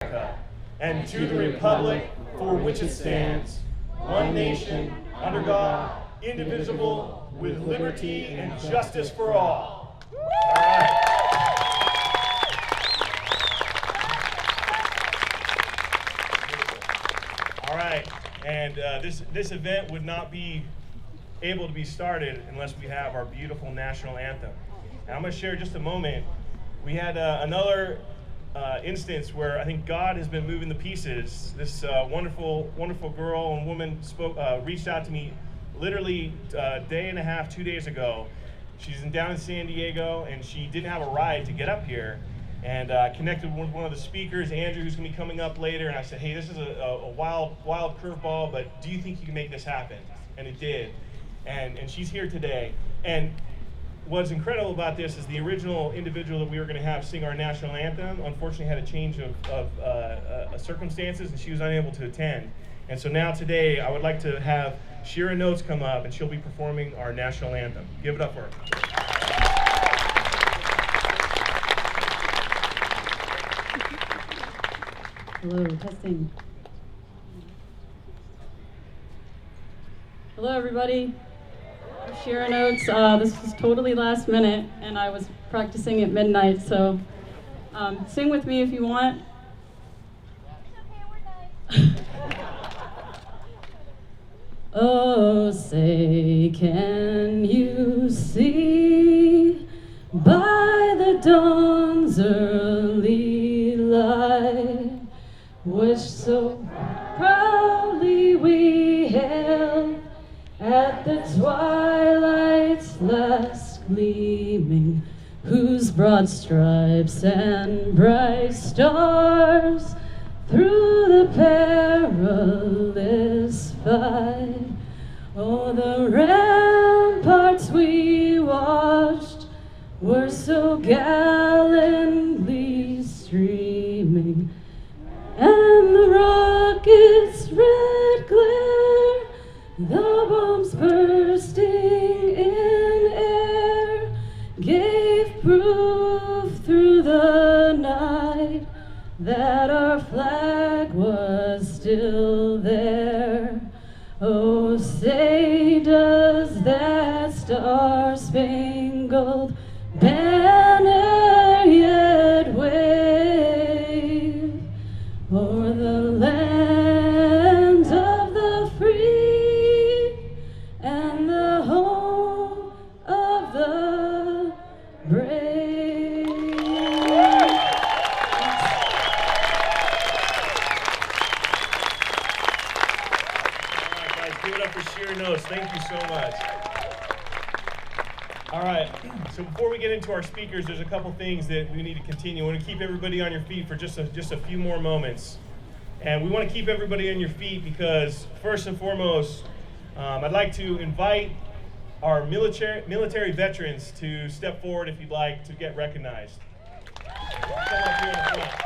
and to the republic for which it stands, one nation, under God, indivisible, with liberty and justice for all. All right. All right, and this event would not be able to be started unless we have our beautiful national anthem. And I'm going to share just a moment. We had another instance where I think God has been moving the pieces. This wonderful girl and woman reached out to me literally a day and a half, 2 days ago. She's down in San Diego, and she didn't have a ride to get up here. And connected with one of the speakers, Andrew, who's going to be coming up later. And I said, hey, this is a wild curveball, but do you think you can make this happen? And it did. And she's here today. And what's incredible about this is the original individual that we were going to have sing our national anthem, unfortunately had a change of circumstances, and she was unable to attend. And so now today, I would like to have Shira Notes come up, and she'll be performing our national anthem. Give it up for her. Hello, testing. Hello, everybody. Shira Notes. This was totally last minute, and I was practicing at midnight, so sing with me if you want. Oh, say, can you see by the dawn's early light, which so proudly we hailed at the twilight's last gleaming, whose broad stripes and bright stars through the perilous fight, oh, the ramparts we watched were so gallantly streaming, and the rocket's red glare, the bombs bursting in air, gave proof through the night that our flag was still there. Oh, say, does that star-spangled banner yet wave o'er the land of the free and the home of the brave? Give it up for Shira Notes. Thank you so much. All right, so before we get into our speakers, there's a couple things that we need to continue. I want to keep everybody on your feet for just a few more moments. And we want to keep everybody on your feet because, first and foremost, I'd like to invite our military veterans to step forward if you'd like to get recognized. Come up here in the front.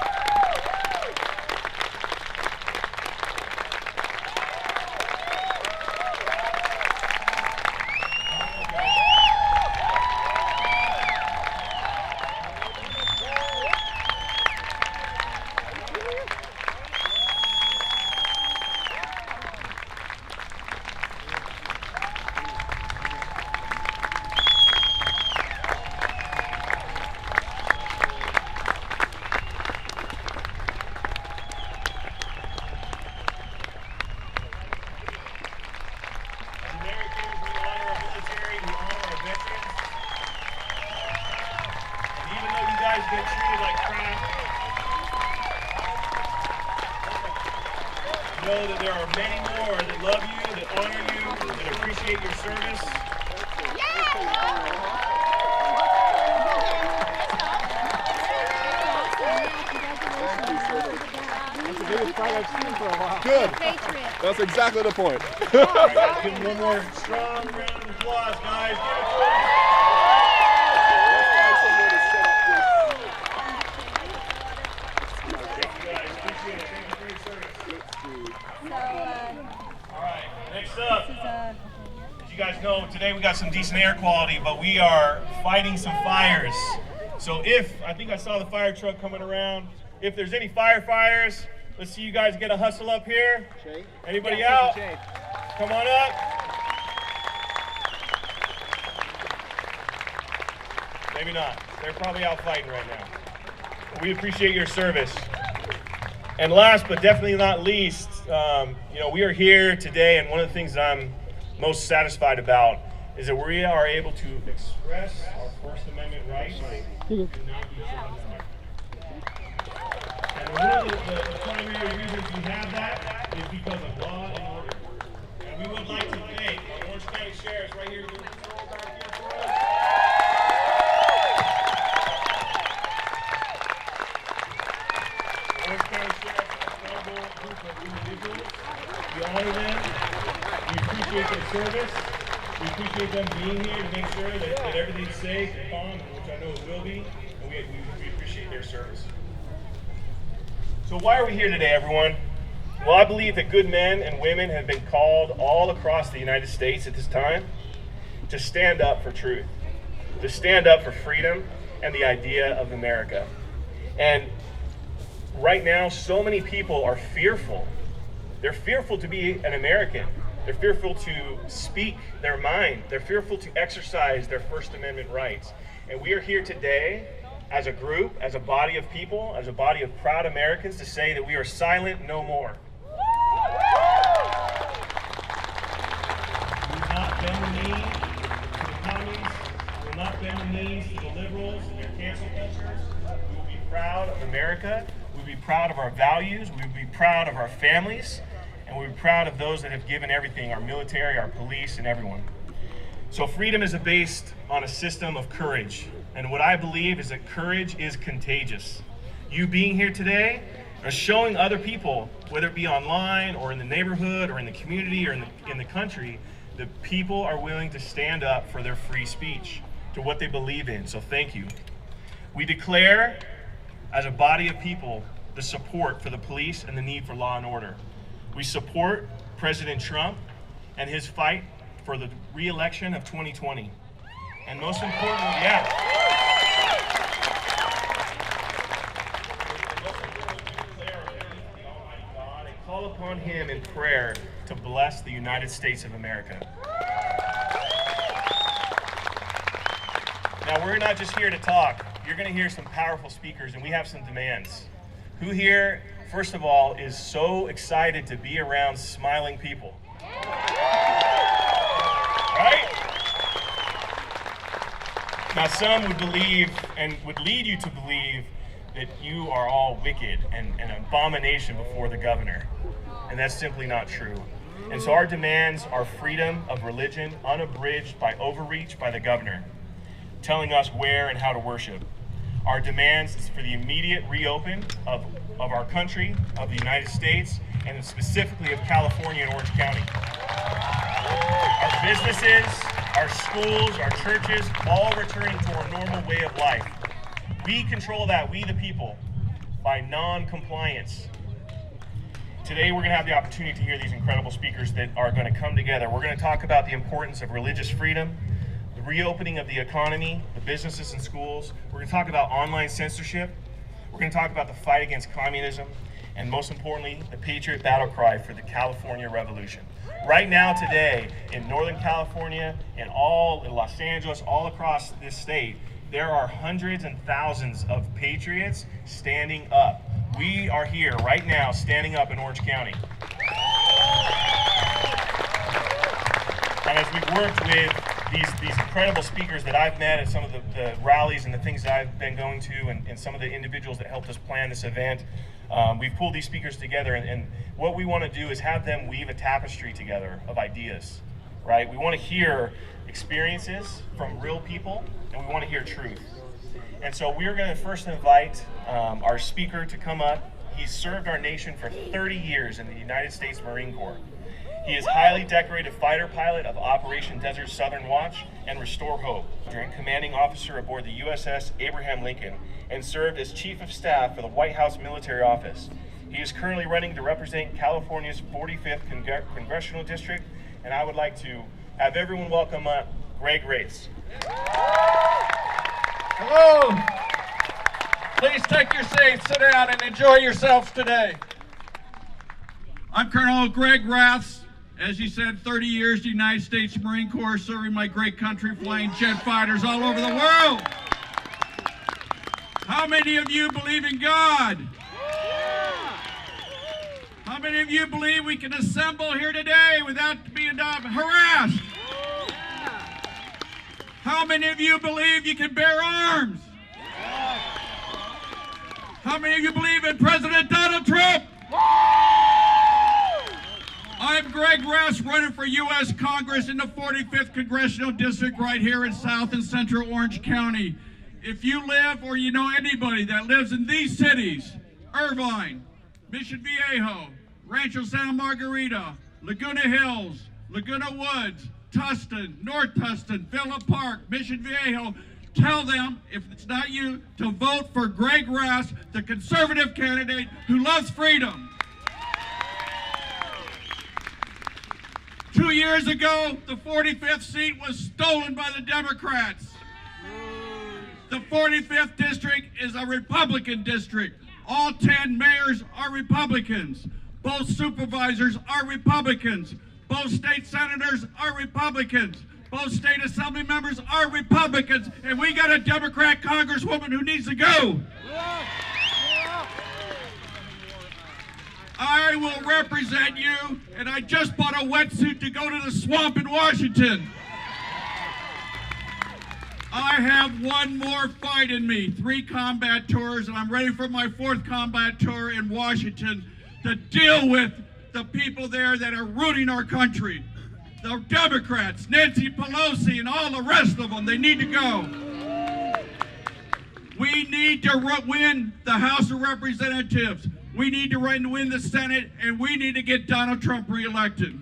Get treated like crap. Know that there are many more that love you, that honor you, that appreciate your service. That's the biggest fight I've seen for a while. Good. That's exactly the point. All right, give them one more strong round of applause, guys. Give it to them. Next up, as you guys know, today we got some decent air quality, but we are fighting some fires. So I think I saw the fire truck coming around. if there's any firefighters, let's see you guys get a hustle up here. Anybody out? Come on up. Maybe not. They're probably out fighting right now. We appreciate your service. And last but definitely not least, we are here today, and one of the things that I'm most satisfied about is that we are able to express our First Amendment rights and not be shut down. And one of the primary reasons we have that is because of law and order. And we would like to thank our Orange County Sheriffs right here to control back here for us. Orange County Sheriffs are a incredible group of individuals. We honor them. We appreciate their service. We appreciate them being here to make sure that everything's safe and calm, which I know it will be. And we appreciate their service. So why are we here today, everyone? Well, I believe that good men and women have been called all across the United States at this time to stand up for truth, to stand up for freedom and the idea of America. And right now, so many people are fearful. They're fearful to be an American. They're fearful to speak their mind. They're fearful to exercise their First Amendment rights. And we are here today as a group, as a body of people, as a body of proud Americans to say that we are silent no more. We will not bend the knee to the communists. We will not bend the knees to the liberals and their cancel cultures. We will be proud of America. We will be proud of our values. We will be proud of our families. And we'll be proud of those that have given everything, our military, our police, and everyone. So freedom is based on a system of courage. And what I believe is that courage is contagious. You being here today are showing other people, whether it be online or in the neighborhood or in the community or in the country, that people are willing to stand up for their free speech, to what they believe in. So thank you. We declare, as a body of people, the support for the police and the need for law and order. We support President Trump and his fight for the re-election of 2020. And most importantly, I call upon him in prayer to bless the United States of America. Now, we're not just here to talk. You're going to hear some powerful speakers, and we have some demands. Who here, first of all, is so excited to be around smiling people? Right? Now, some would believe and would lead you to believe that you are all wicked and an abomination before the governor. And that's simply not true. And so our demands are freedom of religion, unabridged by overreach by the governor, telling us where and how to worship. Our demands is for the immediate reopen of our country, of the United States, and specifically of California and Orange County. Our businesses, our schools, our churches, all returning to our normal way of life. We control that, we the people, by non-compliance. Today we're going to have the opportunity to hear these incredible speakers that are going to come together. We're going to talk about the importance of religious freedom, the reopening of the economy, the businesses and schools. We're going to talk about online censorship. We're going to talk about the fight against communism, and most importantly, the Patriot battle cry for the California Revolution. Right now, today, in Northern California, in Los Angeles, all across this state, there are hundreds and thousands of patriots standing up. We are here right now, standing up in Orange County. And as we've worked with these incredible speakers that I've met at some of the rallies and the things that I've been going to, and some of the individuals that helped us plan this event, we've pulled these speakers together, and what we want to do is have them weave a tapestry together of ideas, right? We want to hear experiences from real people, and we want to hear truth. And so we're going to first invite our speaker to come up. He's served our nation for 30 years in the United States Marine Corps. He is highly decorated fighter pilot of Operation Desert Southern Watch and Restore Hope, and commanding officer aboard the USS Abraham Lincoln, and served as Chief of Staff for the White House Military Office. He is currently running to represent California's 45th Congressional District, and I would like to have everyone welcome up Greg Race. Hello. Please take your seats, sit down, and enjoy yourselves today. I'm Colonel Greg Raths. As you said, 30 years the United States Marine Corps, serving my great country, flying jet fighters all over the world. How many of you believe in God? How many of you believe we can assemble here today without being harassed? How many of you believe you can bear arms? How many of you believe in President Donald Trump? I'm Greg Raths, running for U.S. Congress in the 45th Congressional District right here in South and Central Orange County. If you live or you know anybody that lives in these cities, Irvine, Mission Viejo, Rancho Santa Margarita, Laguna Hills, Laguna Woods, Tustin, North Tustin, Villa Park, Mission Viejo, tell them, if it's not you, to vote for Greg Raths, the conservative candidate who loves freedom. 2 years ago, the 45th seat was stolen by the Democrats. The 45th district is a Republican district. All 10 mayors are Republicans. Both supervisors are Republicans. Both state senators are Republicans. Both state assembly members are Republicans. And we got a Democrat congresswoman who needs to go. I will represent you, and I just bought a wetsuit to go to the swamp in Washington. I have one more fight in me, 3 combat tours, and I'm ready for my 4th combat tour in Washington to deal with the people there that are ruining our country. The Democrats, Nancy Pelosi, and all the rest of them, they need to go. We need to win the House of Representatives. We need to win the Senate, and we need to get Donald Trump reelected.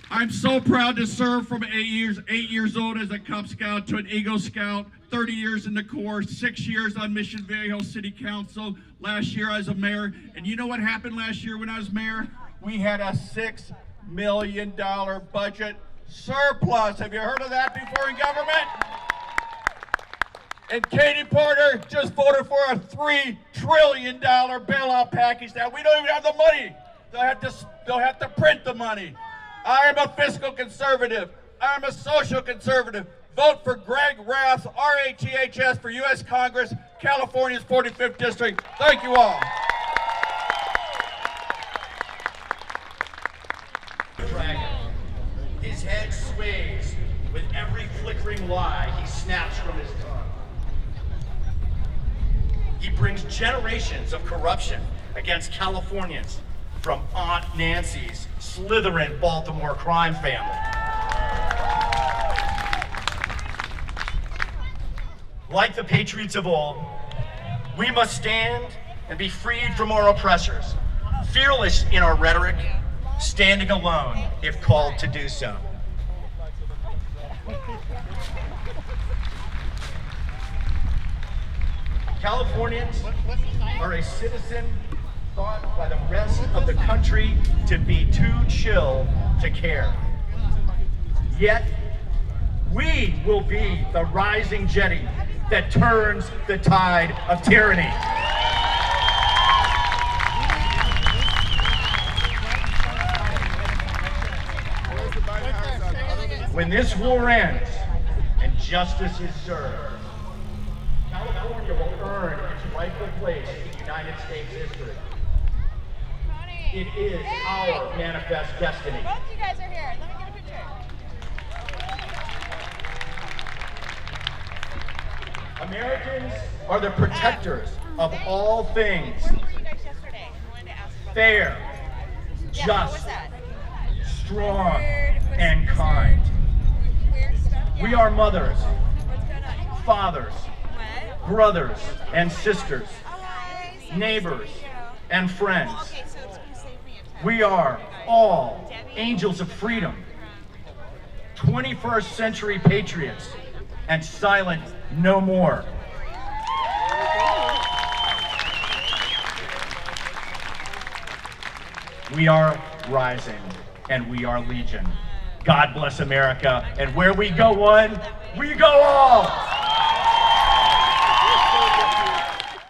I'm so proud to serve from 8 years old as a Cub Scout to an Eagle Scout, 30 years in the Corps, 6 years on Mission Viejo City Council, last year as a mayor. And you know what happened last year when I was mayor? We had a $6 million budget surplus. Have you heard of that before in government? And Katie Porter just voted for a $3 trillion bailout package that we don't even have the money. They'll have to print the money. I am a fiscal conservative. I am a social conservative. Vote for Greg Raths, R-A-T-H-S, for U.S. Congress, California's 45th District. Thank you all. Dragon. His head sways with every flickering lie he snaps from his tongue. He brings generations of corruption against Californians from Aunt Nancy's Slytherin Baltimore crime family. Like the patriots of old, we must stand and be freed from our oppressors, fearless in our rhetoric, standing alone if called to do so. Californians are a citizen thought by the rest of the country to be too chill to care. Yet, we will be the rising jetty that turns the tide of tyranny. When this war ends and justice is served, California will earn its rightful place in United States history. It is our manifest destiny. Both you guys are here. Let me get a picture. Americans are the protectors of all things fair, just, strong, and kind. We are mothers, fathers, brothers and sisters, neighbors and friends. We are all angels of freedom, 21st century patriots, and silent no more. We are rising, and we are legion. God bless America, and where we go one, we go all!